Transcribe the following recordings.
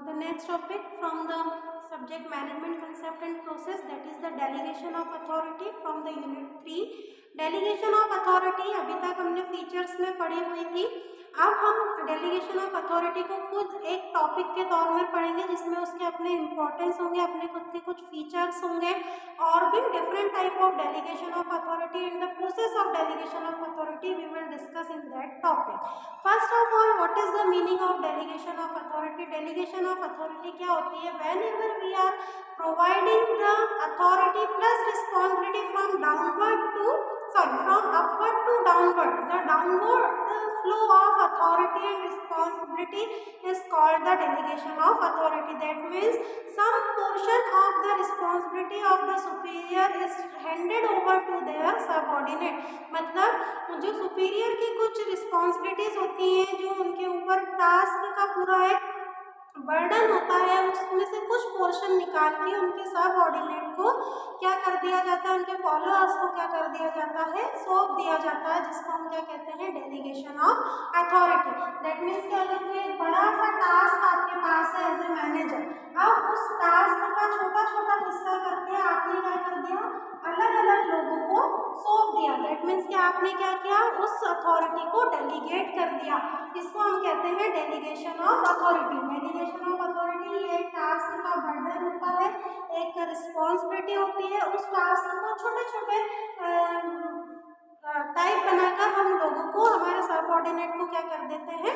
The next topic from the subject management concept and process, that is the delegation of authority from the unit 3. Delegation of authority अभी तक हमने features में पढ़ी हुई थी। अब हम डेलीगेशन ऑफ अथॉरिटी को खुद एक टॉपिक के तौर में पढ़ेंगे जिसमें उसके अपने इम्पोर्टेंस होंगे, अपने खुद के कुछ फीचर्स होंगे और भी different type of delegation of authority and the process of delegation of authority we will discuss in that topic. First of all, what is the meaning of delegation of authority? Delegation of authority क्या होती है? Whenever we are providing the authority plus responsibility from upward to downward. The downward flow of authority and responsibility is called the delegation of authority. That means some portion of the responsibility of the superior is handed over to their subordinate. मतलब जो superior की कुछ responsibilities होती हैं, जो उनके ऊपर task का पूरा एक बर्डन होता है, उसमें से कुछ पोर्शन निकाल के उनके सबऑर्डिनेट को क्या कर दिया जाता है, उनके फॉलोअर्स को क्या कर दिया जाता है, सौंप दिया जाता है, जिसको हम क्या कहते हैं, delegation of authority. That means क्या होता है, एक बड़ा सा टास्क आपके पास है एज ए मैनेजर। अब उस टास्क का छोटा छोटा हिस्सा करके आपने क्या कर दिया, अलग अलग लोगों को सौंप दिया। दैट मीन्स कि आपने क्या किया, उस अथॉरिटी को डेलीगेट कर दिया। इसको हम कहते हैं delegation of authority. Delegation of authority ये एक टास्क का बर्डन होता है, एक रिस्पॉन्सिबिलिटी होती है। उस टास्क को छोटे छोटे टाइप बनाकर हम लोगों को, हमारे सबऑर्डिनेट को क्या कर देते हैं,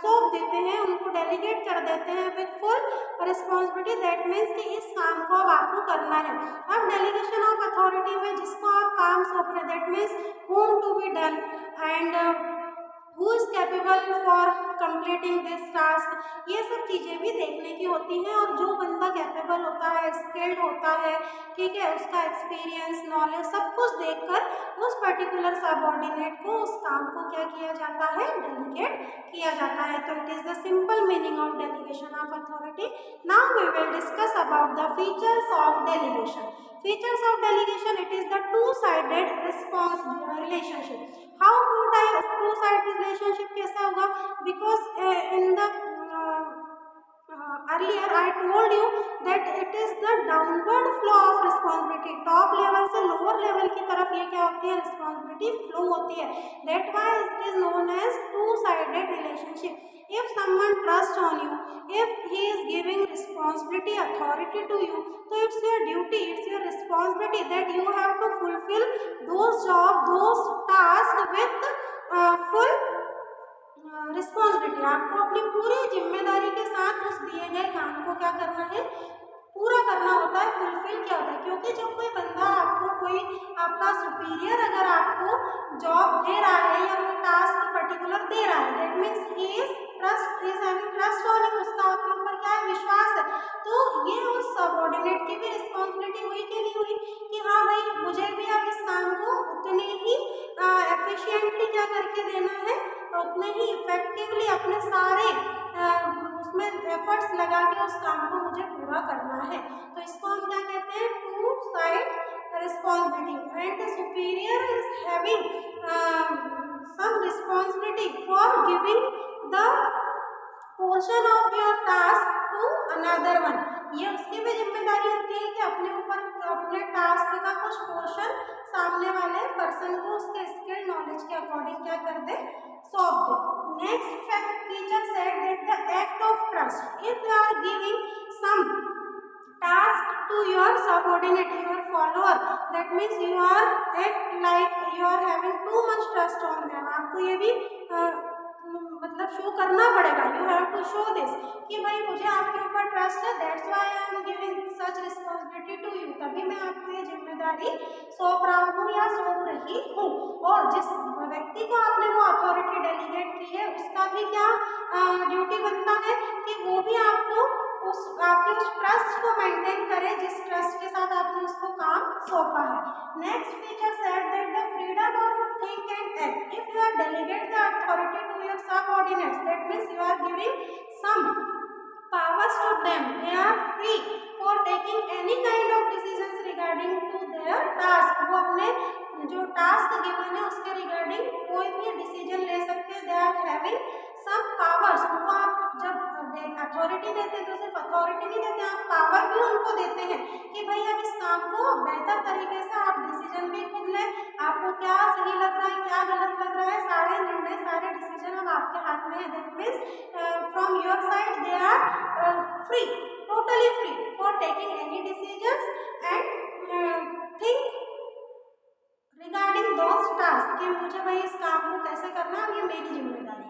सौंप देते हैं, उनको डेलीगेट कर देते हैं with full responsibility. That means कि इस काम को अब आपको करना है। अब डेलीगेशन ऑफ अथॉरिटी में जिसको आप काम सौंप रहे, that means whom to be done and who is capable for completing this task, ये सब चीज़ें भी देखने की होती हैं। और जो बंदा कैपेबल होता है, स्किल्ड होता है, ठीक है, उसका एक्सपीरियंस, नॉलेज सब कुछ देखकर उस पर्टिकुलर सबऑर्डिनेट को उस काम को क्या किया जाता है, डेलीगेट किया जाता है। तो it is the simple meaning of delegation of authority. Now we will discuss about the features of delegation. Features of delegation, it is the two-sided response relationship. How two-sided relationship कैसा होगा? Because in the earlier I told you that it is the downward flow of responsibility. Top level से lower level की तरफ ये क्या होती है, responsibility flow होती है. That why it is known as two-sided relationship. If someone trusts on you, if he is giving responsibility, authority to you, so it's your duty, it's your responsibility that you have to fulfill those job, those tasks with full responsibility. आपको अपनी पूरी जिम्मेदारी के साथ उस दिए गए काम को क्या करना है, पूरा करना होता है, फुलफिल क्या होता है। क्योंकि जब कोई बंदा आपको, कोई आपका सुपीरियर अगर आपको जॉब दे रहा है या कोई टास्क पर्टिकुलर दे रहा है, that means he is having trust on you, उसका आपके ऊपर क्या है, विश्वास है। तो ये उस सबऑर्डिनेट की भी रिस्पॉन्सिबिलिटी हुई कि नहीं हुई, कि हाँ भाई मुझे भी अब इस काम को उतने ही एफिशिएंटली क्या करके देना है, उतने ही इफेक्टिवली अपने सारे उसमें एफर्ट्स लगा के उस काम को मुझे पूरा करना है। तो इसको हम क्या कहते हैं, two side responsibility. And the superior is having some responsibility for giving the portion of your task to another one. ये उसकी भी जिम्मेदारी होती है कि अपने ऊपर अपने टास्क का कुछ पोर्शन सामने वाले पर्सन को उसके स्किल नॉलेज के अकॉर्डिंग क्या कर दे, सौंप दे। Next feature said that the act of trust. If you are giving some task to your subordinate, your follower, that means you are act like you are having too much trust on them. आपको ये भी मतलब show करना पड़ेगा, you have to show this कि भाई मुझे आपके ऊपर ट्रस्ट है, that's why I am giving such responsibility to you, तभी मैं आपको ये जिम्मेदारी सौंप रहा हूँ या सौंप रही हूँ। और जिस व्यक्ति को आपने वो अथॉरिटी डेलीगेट की है, उसका भी क्या ड्यूटी बनता है कि वो भी आपको आपके उस ट्रस्ट को मेंटेन करे जिस ट्रस्ट के साथ आपने उसको काम सौंपा है। Next feature said that the freedom of think and act. If you are delegate the authority to your subordinates, that means you are giving some powers to them, they are free for taking any kind of decisions regarding to their task. वो अपने जो task given है उसके regarding कोई भी decision ले सकते हैं। They are having some powers. उनको आप जब अथॉरिटी अथॉरिटी देते हैं, तो सिर्फ अथॉरिटी नहीं देते, आप पावर भी उनको देते हैं कि भाई अब इस काम को बेहतर तरीके से आप डिसीजन भी खुद लें, आपको क्या सही लग रहा है क्या गलत लग रहा है, सारे निर्णय सारे डिसीजन अब आपके हाथ में है। That means from your side they are free, totally free for taking any decisions and think regarding those task कि मुझे भाई इस काम को कैसे करना है, ये मेरी जिम्मेदारी।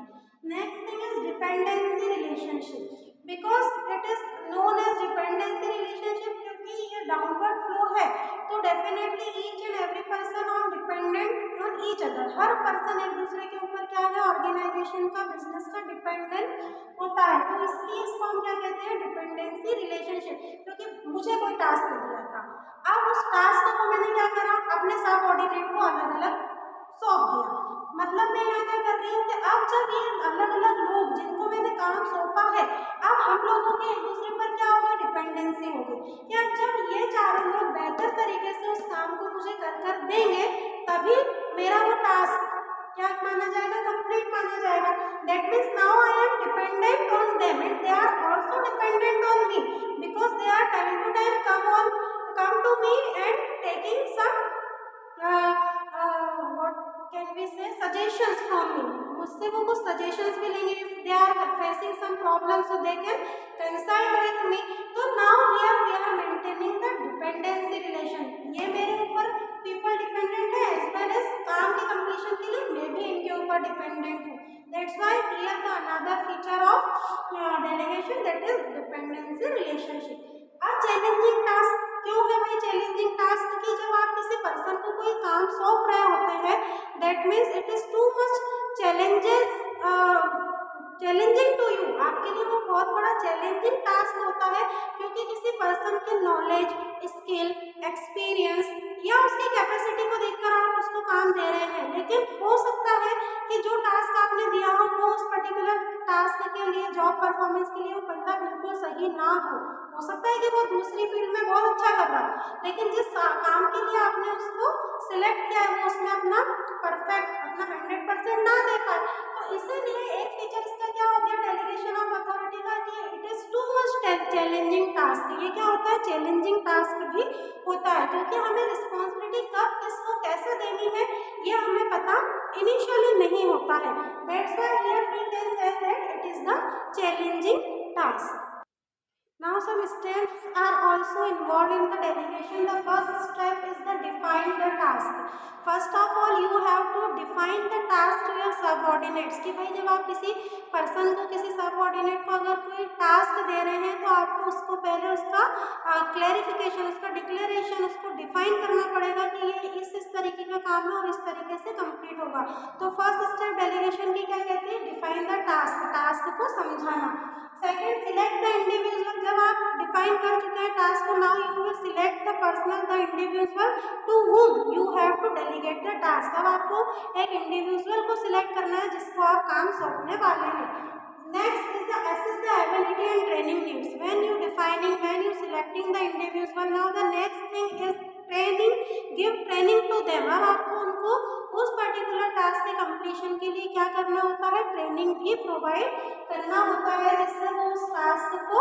Next thing is dependency relationship, because it is known as dependency relationship, क्योंकि ये डाउनवर्ड फ्लो है तो definitely each and every person on dependent on each other, हर पर्सन एक दूसरे के ऊपर क्या है, ऑर्गेनाइजेशन का बिजनेस का डिपेंडेंट होता है। तो इसलिए इसको हम क्या कहते हैं, डिपेंडेंसी रिलेशनशिप। क्योंकि मुझे कोई टास्क दिया था, अब उस टास्क को मैंने क्या करा, अपने सबऑर्डिनेट को अलग अलग सौंप दिया। मतलब मैं यहाँ क्या कर रही हूँ कि अब जब ये अलग अलग लोग जिनको मैंने काम सौंपा है, अब हम लोगों के एक दूसरे पर क्या होगा, डिपेंडेंसी होगी। क्या जब ये चारों लोग बेहतर तरीके से उस काम को मुझे कर देंगे, तभी मेरा वो टास्क क्या माना जाएगा, कंप्लीट माना जाएगा। That means now I am dependent on them and they are also dependent on me, because they are time to time come to me and taking some what can we say suggestions from me, मुझसे वो कुछ suggestions भी लेंगे, if they are facing some problems so they can consult with me। तो now here we are maintaining the dependency relation, ये मेरे ऊपर people dependent है as well as काम की completion के लिए मैं भी इनके ऊपर dependent हूँ। That's why here the another feature of delegation, that is dependency relationship। अब चैलेंजिंग टास्क क्यों है भाई, चैलेंजिंग टास्क की जब आप किसी पर्सन को कोई काम सौंप रहे होते हैं, that means it is too much challenging to you, आपके लिए वो बहुत बड़ा चैलेंजिंग टास्क होता है, क्योंकि किसी पर्सन के नॉलेज, स्किल, एक्सपीरियंस या उसकी कैपेसिटी को देखकर आप उसको काम दे रहे हैं, लेकिन हो सकता है कि जो टास्क आपने दिया हो वो उस पर्टिकुलर टास्क के लिए, जॉब परफॉर्मेंस के लिए वो बंदा बिल्कुल सही ना हो सकता है कि वो दूसरी फील्ड में बहुत अच्छा कर रहा है, लेकिन जिस काम के लिए आपने उसको सिलेक्ट किया है वो उसमें अपना परफेक्ट, अपना 100% ना दे पाए। तो इसीलिए एक फीचर इसका क्या होता है डेलीगेशन ऑफ अथॉरिटी का, कि it is too much challenging task. ये क्या होता है, चैलेंजिंग टास्क भी होता है, क्योंकि हमें रिस्पॉन्सिबिलिटी कब किसको कैसे देनी है ये हमें पता इनिशियली नहीं होता है। That's why here we can say that it is the challenging task. Now some steps are also involved in the delegation. The first step is the define the task. First of all you have to define the task to your subordinates, कि भाई जब आप किसी person को, किसी subordinate को अगर कोई टास्क दे रहे हैं तो आपको उसको पहले उसका क्लैरिफिकेशन, उसका डिक्लेरेशन, उसको डिफाइन करना पड़ेगा कि ये इस तरीके का काम है और इस तरीके से कंप्लीट होगा। तो फर्स्ट स्टेप डेलीगेशन की क्या कहती है, डिफाइन द टास्क, टास्क को समझाना। सेकेंड, सिलेक्ट द इंडिविजुअल, जब आप डिफाइन कर चुके हैं टास्क को, now you will select the person, the individual to whom you have to delegate the task. अब आपको एक इंडिविजुअल को सिलेक्ट करना है जिसको आप काम सौंपने वाले हैं। Next is the assess the ability and training needs। when you defining, when you selecting the individual, now the next thing is training, give training to them। अब आपको उनको उस पर्टिकुलर टास्क के कंप्लीशन के लिए क्या करना होता है, ट्रेनिंग भी प्रोवाइड करना होता है, जिससे वो उस टास्क को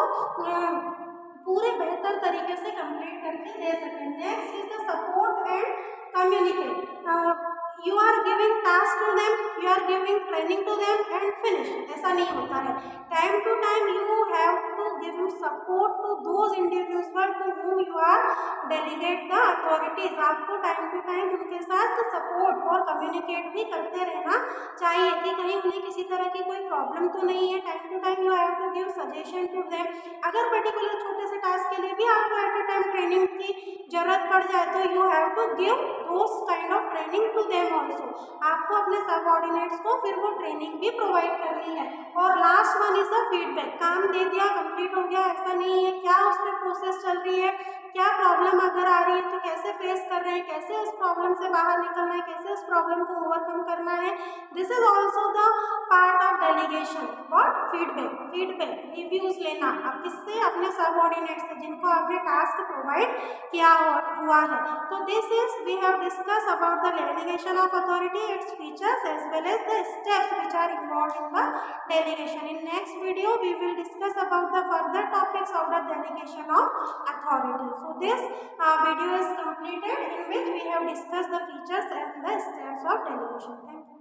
पूरे बेहतर तरीके से कंप्लीट करके दे सकें। Next is the support and communicate. You are giving task to them, you are giving training to them and finish, ऐसा नहीं होता है। Time to time you have to give support to those individual to whom you are delegate the authorities. आपको time to time उनके साथ support और communicate भी करते रहना चाहिए कि कहीं उन्हें किसी तरह की कोई प्रॉब्लम तो नहीं है। Time to time you have to give suggestion to them. अगर पर्टिकुलर छोटे से टास्क के लिए भी आपको एट अ टाइम ट्रेनिंग की जरूरत पड़ जाए तो you have to give those kind of training to them also. आपको अपने सबऑर्डिनेट्स को फिर वो ट्रेनिंग भी प्रोवाइड करनी है। और last one is the feedback. काम दे दिया, कंप्लीट हो गया, ऐसा नहीं है, क्या उसमें प्रोसेस चल रही है, क्या प्रॉब्लम अगर आ रही है तो कैसे फेस कर रहे हैं, कैसे उस प्रॉब्लम से बाहर निकलना है, कैसे उस प्रॉब्लम को ओवरकम करना है। This is also the part of delegation. What? Feedback reviews लेना। अब किससे? अपने सबऑर्डिनेट से, जिनको आपने टास्क प्रोवाइड किया हुआ है। तो this is we have discuss about the delegation of authority, its features as well as the steps which are involved in the delegation. In next video we will discuss about the further topics of the delegation of authority. So this video is completed, in which we have discussed the features and the steps of delegation. Thank you.